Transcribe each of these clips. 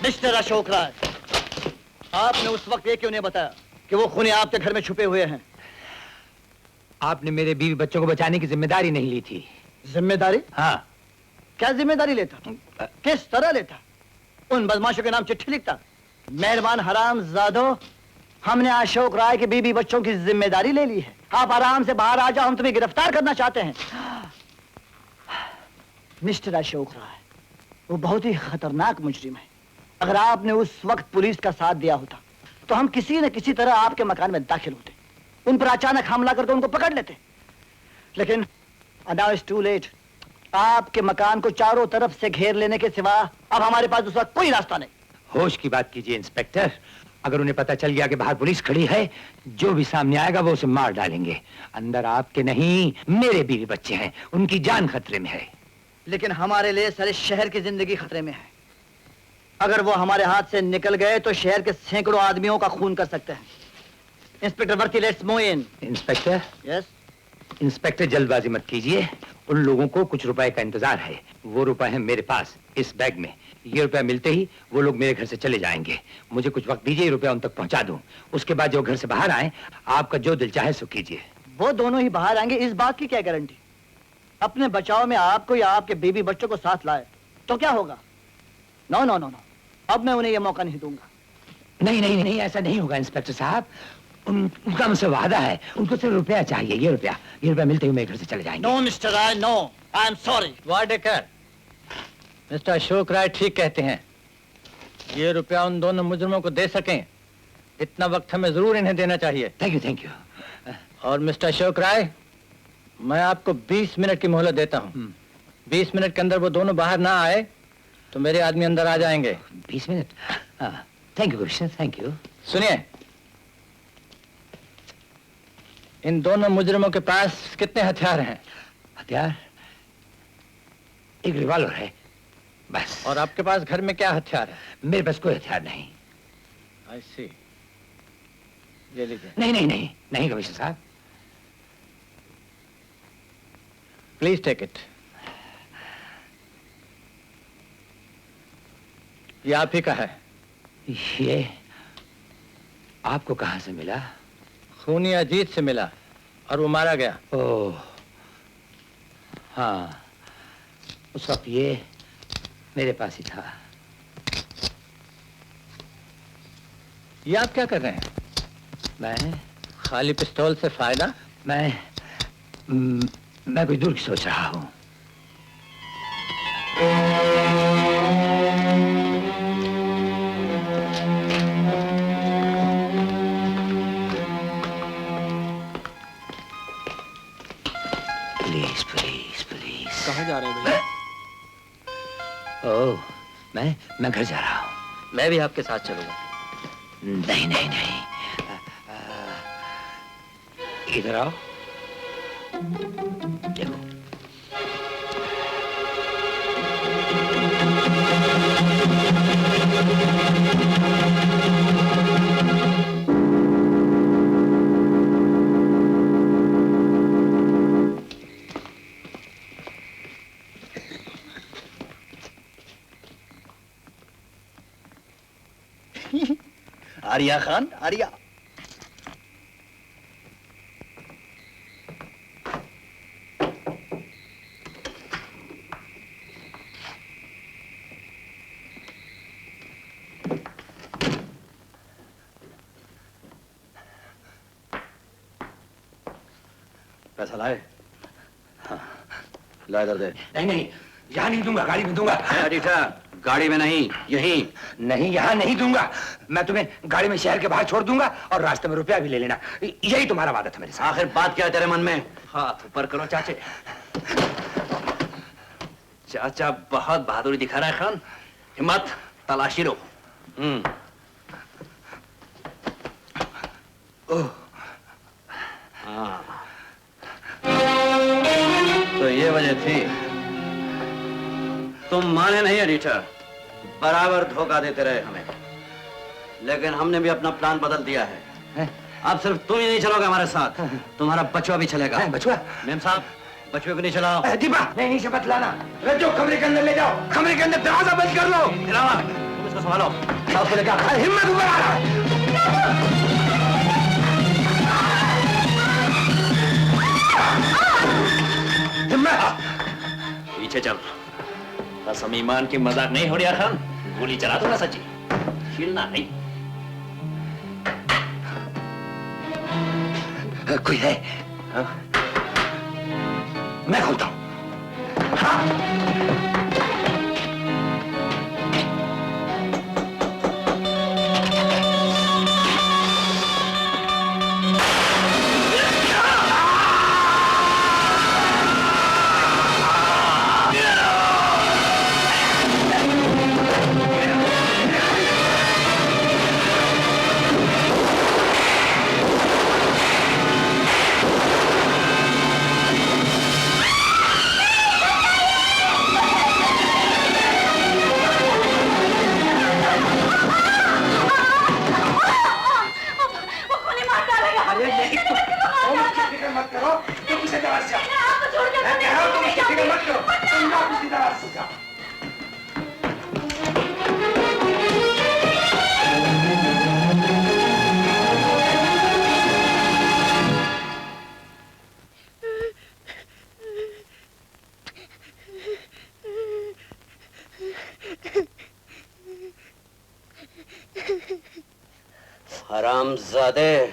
Mister Ashok राय, आपने उस वक्त ये क्यों नहीं बताया कि वो खूनी आपके घर में छुपे हुए हैं? आपने मेरे बीवी बच्चों को बचाने की जिम्मेदारी नहीं ली थी। जिम्मेदारी? हाँ। क्या जिम्मेदारी लेता? किस तरह लेता? उन बदमाशों के नाम चिट्ठी लिखता? मेहरबान हरामजादो, हमने अशोक राय के बीवी बच्चों की जिम्मेदारी ले ली है। आप आराम से बाहर आ जाओ, हम तुम्हें गिरफ्तार करना चाहते हैं। मिस्टर अशोक राय, वो बहुत ही खतरनाक मुजरिम है। अगर आपने उस वक्त पुलिस का साथ दिया होता तो हम किसी न किसी तरह आपके मकान में दाखिल होते, उन पर अचानक हमला करके उनको पकड़ लेते। लेकिन now it's too late। आपके मकान को चारों तरफ से घेर लेने के सिवा अब हमारे पास दूसरा कोई रास्ता नहीं। होश की बात कीजिए इंस्पेक्टर। अगर उन्हें पता चल गया कि बाहर पुलिस खड़ी है, जो भी सामने आएगा वो उसे मार डालेंगे। अंदर आपके नहीं, मेरे बीवी बच्चे हैं, उनकी जान खतरे में है। लेकिन हमारे लिए सारे शहर की जिंदगी खतरे में है। अगर वो हमारे हाथ से निकल गए तो शहर के सैकड़ों आदमियों का खून कर सकते हैं। Inspector Varti, let's move in. Inspector? Yes. Inspector जल्दबाजी मत कीजिए। उन लोगों को कुछ रुपए का इंतजार है। वो रुपए हैं मेरे पास इस बैग में। ये रुपया मिलते ही वो लोग मेरे घर से चले जाएंगे। मुझे कुछ वक्त दीजिए, रुपया उन तक पहुंचा दूं। उसके बाद जो घर से बाहर आए, आपका जो दिल चाहे सो कीजिए। वो दोनों ही बाहर आएंगे, इस बात की क्या गारंटी? अपने बचाव में आपको या आपके बीवी बच्चों को साथ लाए तो क्या होगा? नो नो नो नो, अब मैं उन्हें यह मौका नहीं दूंगा। नहीं नहीं नहीं, ऐसा नहीं होगा इंस्पेक्टर साहब। उनका मुझसे वादा है। उनको सिर्फ रुपया चाहिए। ये रुपया मिलते ही मेरे घर से चले जाएंगे। No mister Rai, no, I am sorry. Wadekar, mister Ashok Rai ठीक कहते हैं। ये रुपया उन दोनों मुजरिमों को दे सकें, इतना वक्त हमें जरूर इन्हें देना चाहिए। Thank you. और मिस्टर अशोक राय, मैं आपको 20 मिनट की मोहलत देता हूँ। 20 मिनट के अंदर वो दोनों बाहर ना आए तो मेरे आदमी अंदर आ जाएंगे। 20 minute? Thank you commissioner, thank you. सुनिए, इन दोनों मुजरिमों के पास कितने हथियार हैं? हथियार? एक रिवॉल्वर है बस। और आपके पास घर में क्या हथियार है? मेरे पास कोई हथियार नहीं। I see। ये लीजिए। नहीं कमिश्नर साहब। Please take it. ये आप ही का है। ये आपको कहां से मिला? खूनी अजीत से मिला और वो मारा गया। ओह हाँ, उस वक्त ये मेरे पास ही था। ये आप क्या कर रहे हैं? मैं खाली पिस्तौल से फायदा? मैं कोई दूर की सोच रहा हूं। पुलिस। कहाँ जा रहे हैं भैया? ओह, मैं घर जा रहा हूँ। मैं भी आपके साथ चलूंगा। नहीं। इधर आओ। देखो, आर्या खान, आर्या। पैसा लाए? हाँ, ला इधर दे। नहीं, यहाँ नहीं दूंगा, गाड़ी में दूंगा। गाड़ी में नहीं, यहीं। नहीं, यहाँ नहीं दूंगा। मैं तुम्हें गाड़ी में शहर के बाहर छोड़ दूंगा और रास्ते में रुपया भी ले लेना। यही तुम्हारा वादा था मेरे साथ। आखिर बात क्या है तेरे मन में? हाथ ऊपर करो चाचे। चाचा बहुत बहादुरी दिखा रहा है खान। हिम्मत, तलाशी लो। हाँ, तो ये वजह थी। तुम माने नहीं एडिटर, बराबर धोखा देते रहे हमें। लेकिन हमने भी अपना प्लान बदल दिया है। अब सिर्फ तुम ही नहीं चलोगे हमारे साथ, तुम्हारा बचवा भी चलेगा। बचवा? मेम साहब, बचवे को नहीं चलाओ। दीपा, नहीं से मत लाना। जो कमरे के अंदर ले जाओ, कमरे के अंदर दरवाजा बंद कर लो। तुम उसको संभालो। आपको लेकर हिम्मत ऊपर आ रहा है। पीछे चल। कसम ईमान की मजाक नहीं हो रहा खान, गोली चला दो ना सच्ची, हिलना नहीं। कोई है? हाँ? मैं खोलता हूं। हरामजादे,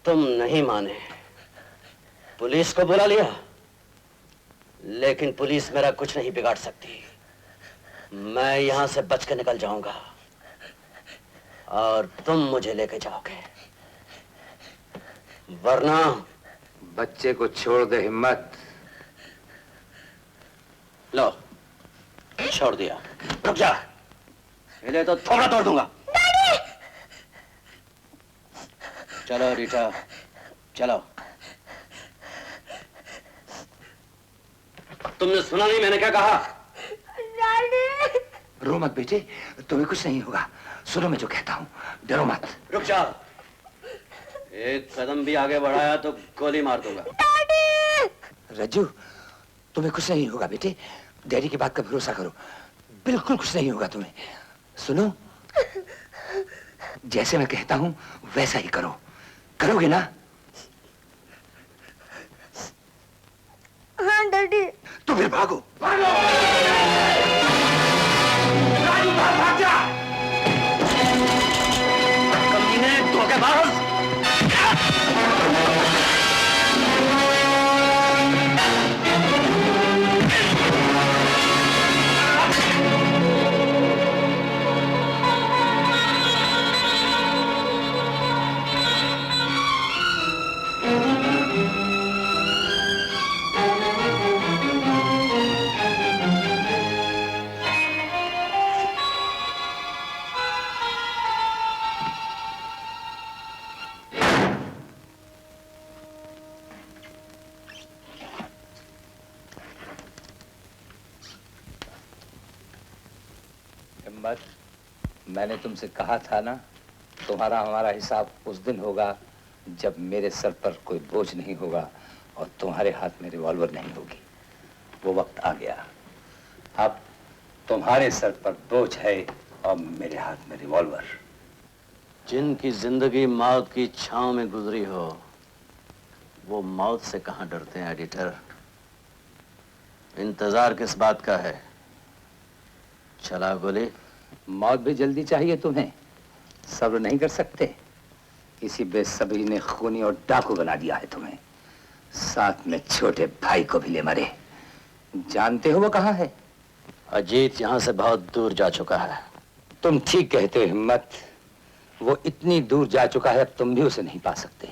तुम नहीं माने, पुलिस को बुला लिया, लेकिन पुलिस मेरा कुछ नहीं बिगाड़ सकती। मैं यहां से बच के निकल जाऊंगा और तुम मुझे लेके जाओगे, वरना बच्चे को छोड़ दे हिम्मत। लो, छोड़ दिया। रुक जा, हिले तो थोड़ा तोड़ दूंगा। चलो रीटा, चलो। तुमने सुना नहीं मैंने क्या कहा? रो मत बेटे, तुम्हें कुछ नहीं होगा। सुनो मैं जो कहता हूँ, डरो मत। रुक जा, एक कदम भी आगे बढ़ाया तो गोली मार दूंगा। रज्जू, तुम्हें कुछ नहीं होगा बेटे, डैडी की बात का भरोसा करो, बिल्कुल कुछ नहीं होगा तुम्हें। सुनो, जैसे मैं कहता हूँ वैसा ही करो, करोगे ना? हाँ डैडी। तो फिर भागो, भागो! राजू भाग जा! कमीने, धोखेबाज! हिम्मत, मैंने तुमसे कहा था ना, तुम्हारा हमारा हिसाब उस दिन होगा जब मेरे सर पर कोई बोझ नहीं होगा और तुम्हारे हाथ में रिवॉल्वर नहीं होगी। वो वक्त आ गया। अब तुम्हारे सर पर बोझ है और मेरे हाथ में रिवॉल्वर। जिनकी जिंदगी मौत की छांव में गुजरी हो, वो मौत से कहां डरते हैं एडिटर। इंतजार किस बात का है? चला गोली। मौत भी जल्दी चाहिए तुम्हें, सब्र नहीं कर सकते। इसी बेसब्री ने खूनी और डाकू बना दिया है तुम्हें। साथ में छोटे भाई को भी ले मरे। जानते हो वो कहाँ है? अजीत यहां से बहुत दूर जा चुका है। तुम ठीक कहते हो हिम्मत, वो इतनी दूर जा चुका है अब तुम भी उसे नहीं पा सकते।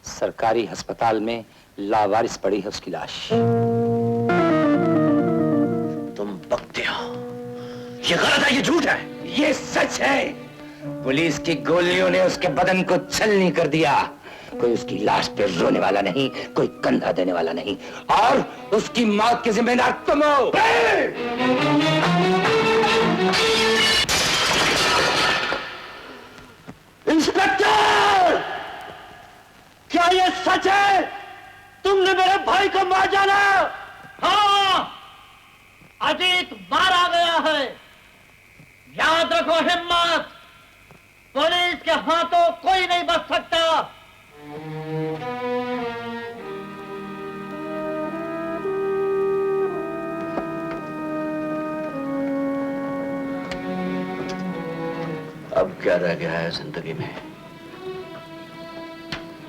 सरकारी अस्पताल में लावारिस पड़ी है उसकी लाश। तुम बकते हो, ये गलत है, ये झूठ है। ये सच है। पुलिस की गोलियों ने उसके बदन को छलनी कर दिया। कोई उसकी लाश पे रोने वाला नहीं, कोई कंधा देने वाला नहीं, और उसकी मौत के जिम्मेदार तुम हो। इंस्पेक्टर, क्या ये सच है? तुमने मेरे भाई को मार डाला? हाँ, अजीत मारा गया है। याद रखो हिम्मत, पुलिस के हाथों कोई नहीं बच सकता। अब क्या रह गया है जिंदगी में?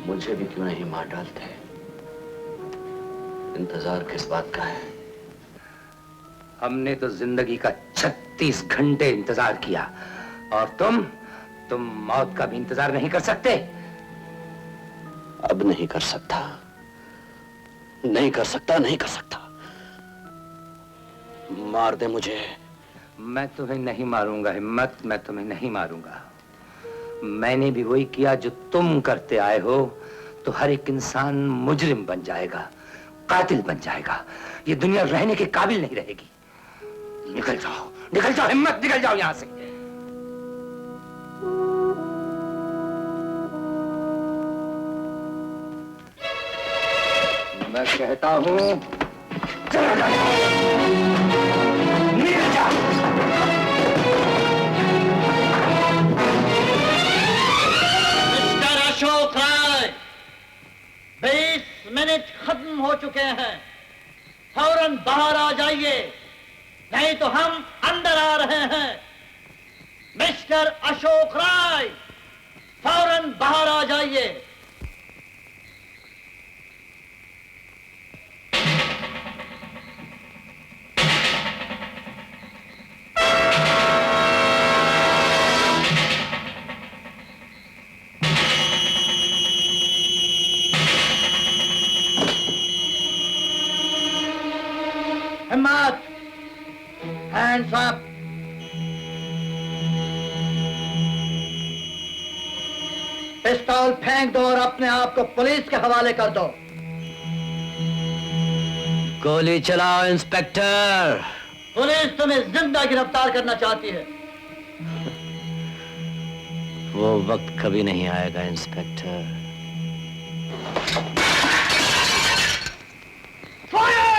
मुझे भी क्यों नहीं मार डालते? इंतजार किस बात का है? हमने तो जिंदगी का 36 घंटे इंतजार किया, और तुम मौत का भी इंतजार नहीं कर सकते? अब नहीं कर सकता, नहीं कर सकता, नहीं कर सकता। मार दे मुझे। मैं तुम्हें नहीं मारूंगा हिम्मत, मैं तुम्हें नहीं मारूंगा। मैंने भी वही किया जो तुम करते आए हो, तो हर एक इंसान मुजरिम बन जाएगा, कातिल बन जाएगा। ये दुनिया रहने के काबिल नहीं रहेगी। निकल जाओ हिम्मत, निकल जाओ यहां से। मैं कहता हूं चला जाओ, निकल जाओ। मिस्टर अशोक राय, 20 मिनट खत्म हो चुके हैं, फौरन बाहर आ जाइए, नहीं तो हम अंदर आ रहे हैं। मिस्टर अशोक राय, फौरन बाहर आ जाइए। हिम्मत, हैंड्स अप। पिस्तौल फेंक दो और अपने आप को पुलिस के हवाले कर दो। गोली चलाओ इंस्पेक्टर। पुलिस तुम्हें जिंदा गिरफ्तार करना चाहती है। वो वक्त कभी नहीं आएगा इंस्पेक्टर। फायर!